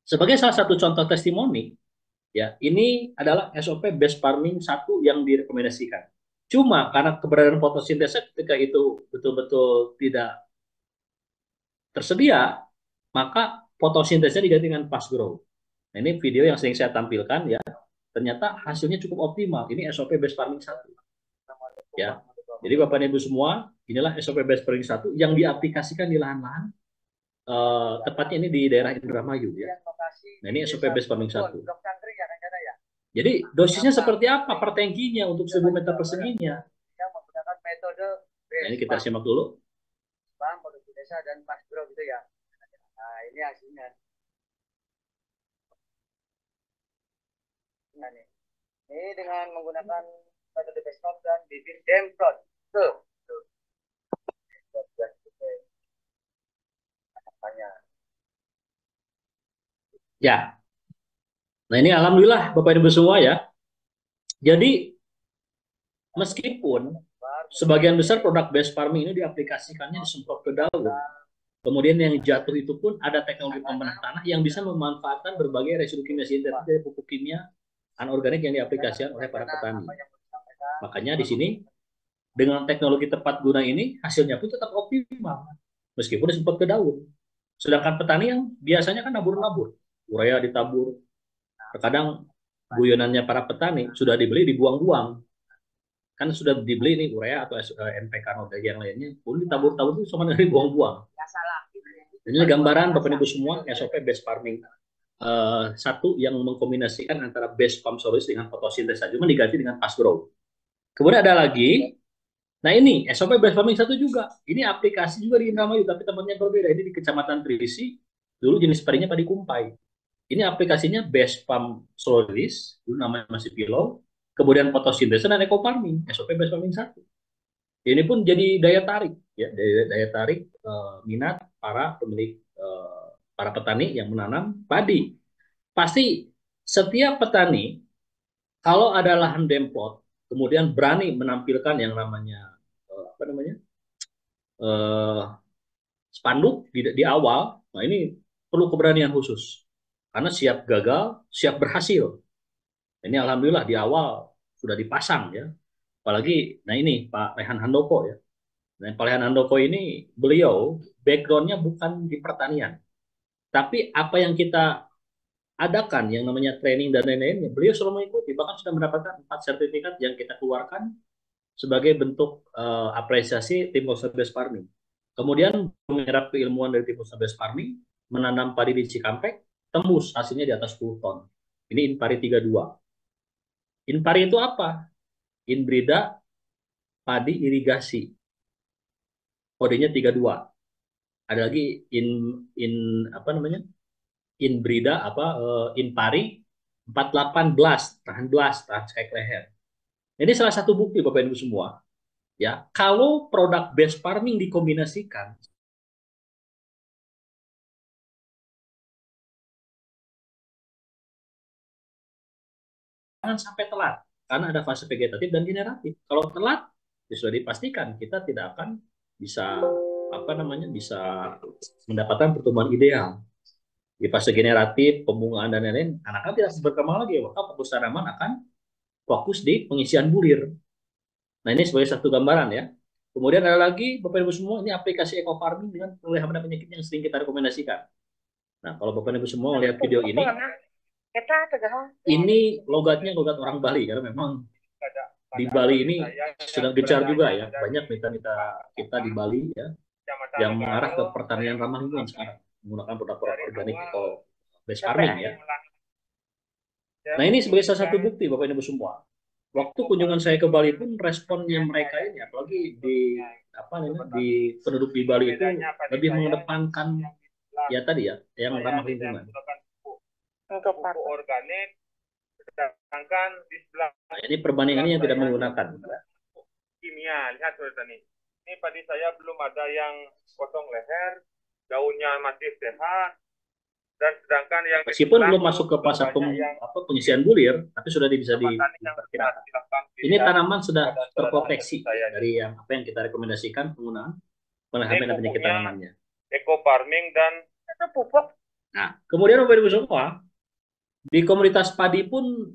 Sebagai salah satu contoh testimoni, ya, ini adalah SOP base farming 1 yang direkomendasikan. Cuma karena keberadaan fotosintesa ketika itu betul-betul tidak tersedia, maka fotosintesnya diganti dengan fast grow. Nah, ini video yang sering saya tampilkan ya. Ternyata hasilnya cukup optimal. Ini SOP base farming 1. Ya. Jadi Bapak Ibu semua, inilah SOP base farming 1 yang diaplikasikan di lahan-lahan tepatnya ini di daerah Indramayu ya. Nah, ini SOP base farming 1. Jadi dosisnya seperti apa per tangkinya untuk 1000 meter perseginya? Yang menggunakan metode nah, ini kita simak dulu. Bang, produksi desa dan Mas Bro gitu ya. Nah, ini hasilnya. Nah, ini dengan menggunakan metode desktop dan bibit demprot. Tuh. Tuh. Ya. Nah, ini alhamdulillah Bapak Ibu semua ya. Jadi meskipun sebagian besar produk base farming ini diaplikasikannya disemprot ke daun, kemudian yang jatuh itu pun ada teknologi pembenah tanah yang bisa memanfaatkan berbagai residu kimia sintetis dari pupuk kimia anorganik yang diaplikasikan oleh para petani. Makanya di sini dengan teknologi tepat guna ini hasilnya pun tetap optimal meskipun disemprot ke daun. Sedangkan petani yang biasanya kan nabur-nabur, urea ditabur, terkadang guyonannya para petani sudah dibeli dibuang-buang. kan sudah dibeli nih urea atau NPK atau yang lainnya, pun ditabur-tabur itu sama dari buang-buang. Ini gambaran Bapak Ibu semua SOP base farming. Satu yang mengkombinasikan antara base farm solution dengan fotosintesa, cuma diganti dengan fast grow. Kemudian ada lagi, nah ini SOP base farming satu juga. Ini aplikasi juga di Indramayu, tapi tempatnya berbeda. Ini di Kecamatan Trisi, dulu jenis padinya padi kumpai. Ini aplikasinya base farm solution, dulu namanya masih Pilau, kemudian fotosintesa dan eco farming, SOP base farming satu. Ini pun jadi daya tarik, ya, daya tarik minat para pemilik, para petani yang menanam padi. Pasti setiap petani kalau ada lahan demplot, kemudian berani menampilkan yang namanya apa namanya eh, spanduk di awal, nah ini perlu keberanian khusus karena siap gagal, siap berhasil. Ini alhamdulillah di awal sudah dipasang ya. Apalagi, nah ini Pak Rehan Handoko ya. Nah, Pak Rehan Handoko ini beliau backgroundnya bukan di pertanian, tapi apa yang kita adakan yang namanya training dan lain-lainnya, beliau selalu mengikuti, bahkan sudah mendapatkan 4 sertifikat yang kita keluarkan sebagai bentuk apresiasi tim usaha base farming. Kemudian menyerap keilmuan dari tim usaha base farming, menanam padi di Cikampek, tembus hasilnya di atas 10 ton. Ini Inpari 32. Inpari itu apa? Inbrida padi irigasi. Kodenya 32. Ada lagi in apa namanya? Inbrida apa Inpari 418 tahan blast, tahan skek leher. Ini salah satu bukti Bapak Ibu semua, ya. Kalau produk base farming dikombinasikan, jangan sampai telat karena ada fase vegetatif dan generatif. Kalau telat, ya sudah dipastikan kita tidak akan bisa apa namanya bisa mendapatkan pertumbuhan ideal. Di fase generatif, pembungaan dan lain-lain, anak-anak tidak berkembang lagi, maka fokus tanaman akan fokus di pengisian bulir. Nah, ini sebagai satu gambaran ya. Kemudian ada lagi, Bapak Ibu semua, ini aplikasi eco farming dengan pengeliharaan penyakit yang sering kita rekomendasikan. Nah, kalau Bapak Ibu semua melihat video ini logatnya logat orang Bali, karena memang di Bali ini sedang gencar juga ya. Banyak mitra-mitra kita di Bali ya, yang mengarah ke pertanian ramah lingkungan sekarang, menggunakan produk-produk organik atau base farming ya. Nah, ini sebagai salah satu bukti Bapak Ibu semua. Waktu kunjungan saya ke Bali pun responnya mereka ini, apalagi di apa namanya di penduduk di Bali itu lebih mengedepankan ya tadi ya yang ramah lingkungan. Untuk organik, sedangkan di sebelah nah, ini perbandingannya yang tidak menggunakan kimia. Lihat saudara ini padi saya belum ada yang potong leher, daunnya masih sehat, dan sedangkan yang meskipun belum masuk ke fase pengisian bulir, tapi sudah bisa diperkirakan. Ini tanaman sudah terproteksi dari yang apa yang kita rekomendasikan penggunaan pengelahan dan penyakit tanamannya. Eco farming dan pupuk. Nah, kemudian Bapak Ibu semua, di komunitas padi pun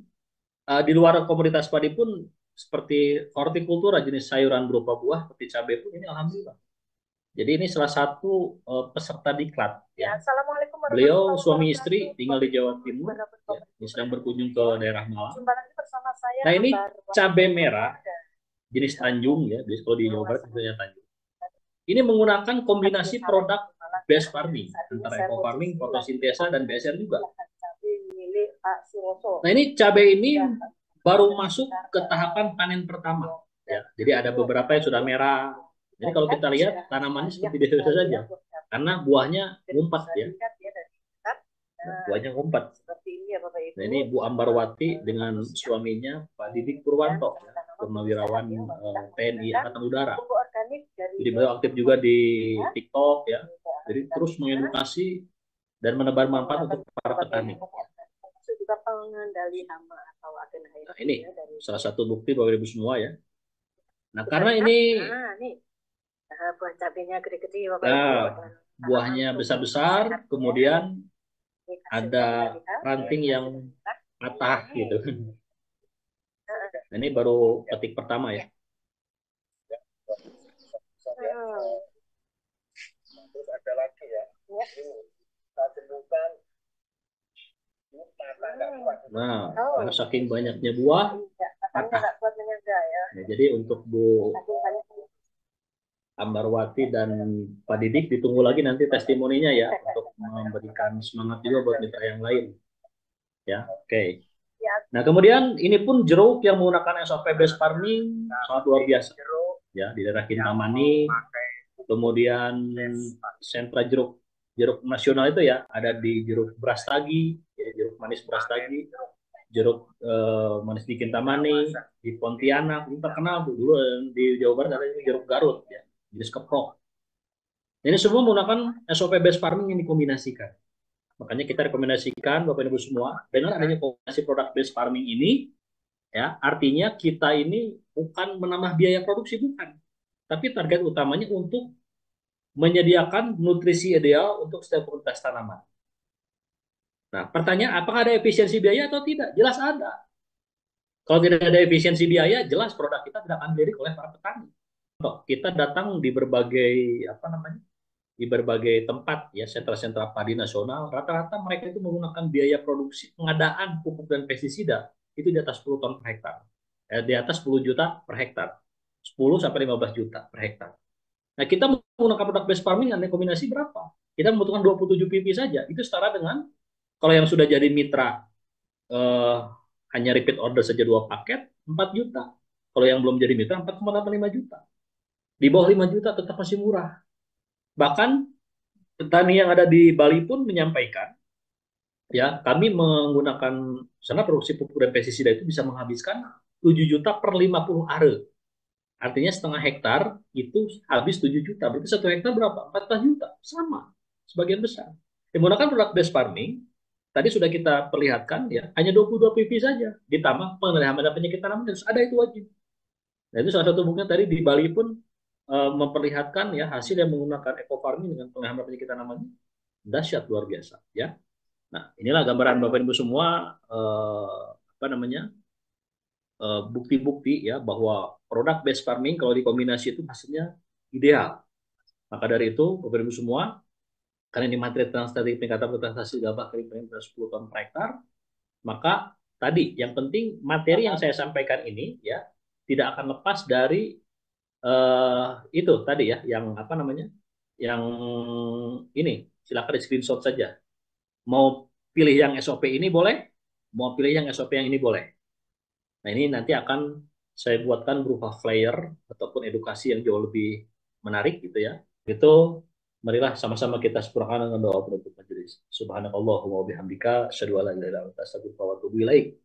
di luar komunitas padi pun seperti hortikultura jenis sayuran berupa buah seperti cabai pun ini alhamdulillah. Jadi ini salah satu peserta diklat. Ya. Assalamualaikum. Beliau suami istri tinggal di Jawa Timur. Ya. Ini sedang berkunjung ke daerah Malang. Nah ini cabai merah jenis Tanjung ya, kalau di Jawa Barat misalnya Tanjung. Ini menggunakan kombinasi produk base farming antara eco farming, fotosintesa dan BSR juga. Nah ini cabai ini baru masuk ke tahapan panen pertama. Ya. Jadi ada beberapa yang sudah merah. Jadi kalau kita lihat tanamannya seperti biasa saja, karena buahnya ngumpat ya. Nah, buahnya ngumpat. Nah ini Bu Ambarwati dengan suaminya Pak Didik Purwanto, purnawirawan TNI Angkatan Udara. Jadi beliau aktif juga di TikTok ya. Jadi terus mengedukasi dan menebar manfaat untuk para petani. Nah ini salah satu bukti Bapak Ibu semua ya. Nah karena ini buah cabenya gede-gede, buahnya besar-besar, kemudian ada ranting yang patah gitu. Nah, ini baru petik pertama ya. Terus ada lagi ya. Nah, karena saking banyaknya buah, Ya, jadi untuk Bu Ambarwati dan Pak Didik ditunggu lagi nanti testimoninya ya untuk memberikan semangat juga buat mitra yang lain ya. Oke. Nah, kemudian ini pun jeruk yang menggunakan SOP based farming sangat luar biasa ya di daerah Kintamani. Kemudian sentra jeruk jeruk nasional itu ya ada di jeruk Brastagi, ya, jeruk manis Brastagi, jeruk manis di Kintamani, di Pontianak, ini terkenal tuh dulu di Jawa Barat ada jeruk Garut ya, jenis keprok. Ini semua menggunakan SOP based farming yang dikombinasikan. Makanya kita rekomendasikan Bapak Ibu semua dengan adanya kombinasi produk based farming ini ya, artinya kita ini bukan menambah biaya produksi bukan, tapi target utamanya untuk menyediakan nutrisi ideal untuk setiap komunitas tanaman. Nah, pertanyaan apakah ada efisiensi biaya atau tidak? Jelas ada. Kalau tidak ada efisiensi biaya, jelas produk kita tidak akan dilirik oleh para petani. Kita datang di berbagai apa namanya? Di berbagai tempat ya sentra-sentra padi nasional, rata-rata mereka itu menggunakan biaya produksi pengadaan pupuk dan pestisida itu di atas 10 ton per hektar. Di atas 10 juta per hektar. 10 sampai 15 juta per hektar. Nah, kita menggunakan produk base farming dengan kombinasi berapa? Kita membutuhkan 27 pp saja. Itu setara dengan kalau yang sudah jadi mitra eh, hanya repeat order saja 2 paket 4 juta. Kalau yang belum jadi mitra 4,85 juta. Di bawah 5 juta tetap masih murah. Bahkan petani yang ada di Bali pun menyampaikan, ya kami menggunakan sana produksi pupuk dan pestisida itu bisa menghabiskan 7 juta per 50 are. Artinya setengah hektar itu habis 7 juta. Berarti 1 hektar berapa? 14 juta. Sama. Sebagian besar. Menggunakan produk base farming, tadi sudah kita perlihatkan ya, hanya 22 pp saja. Ditambah pengendalian penyakit tanaman harus ada itu wajib. Nah, itu salah satu buktinya tadi di Bali pun memperlihatkan ya hasil yang menggunakan eco farming dengan pengendalian penyakit tanaman dahsyat luar biasa ya. Nah, inilah gambaran Bapak Ibu semua apa namanya bukti-bukti ya bahwa produk based farming kalau dikombinasi itu hasilnya ideal. Maka dari itu, Bapak Ibu semua, karena ini materi tentang strategi peningkatan produksi gabah kering panen 10 ton per hektar, maka tadi yang penting materi yang saya sampaikan ini ya tidak akan lepas dari itu tadi ya, yang apa namanya, yang ini silakan di screenshot saja. Mau pilih yang SOP ini boleh, mau pilih yang SOP yang ini boleh. Nah, ini nanti akan saya buatkan berupa flyer ataupun edukasi yang jauh lebih menarik gitu ya. Itu marilah sama-sama kita sempurnakan dengan doa penutup majelis. Subhanakallahumma wa bihamdika asyhadu an la ilaha illa anta astaghfiruka wa atubu ilaik.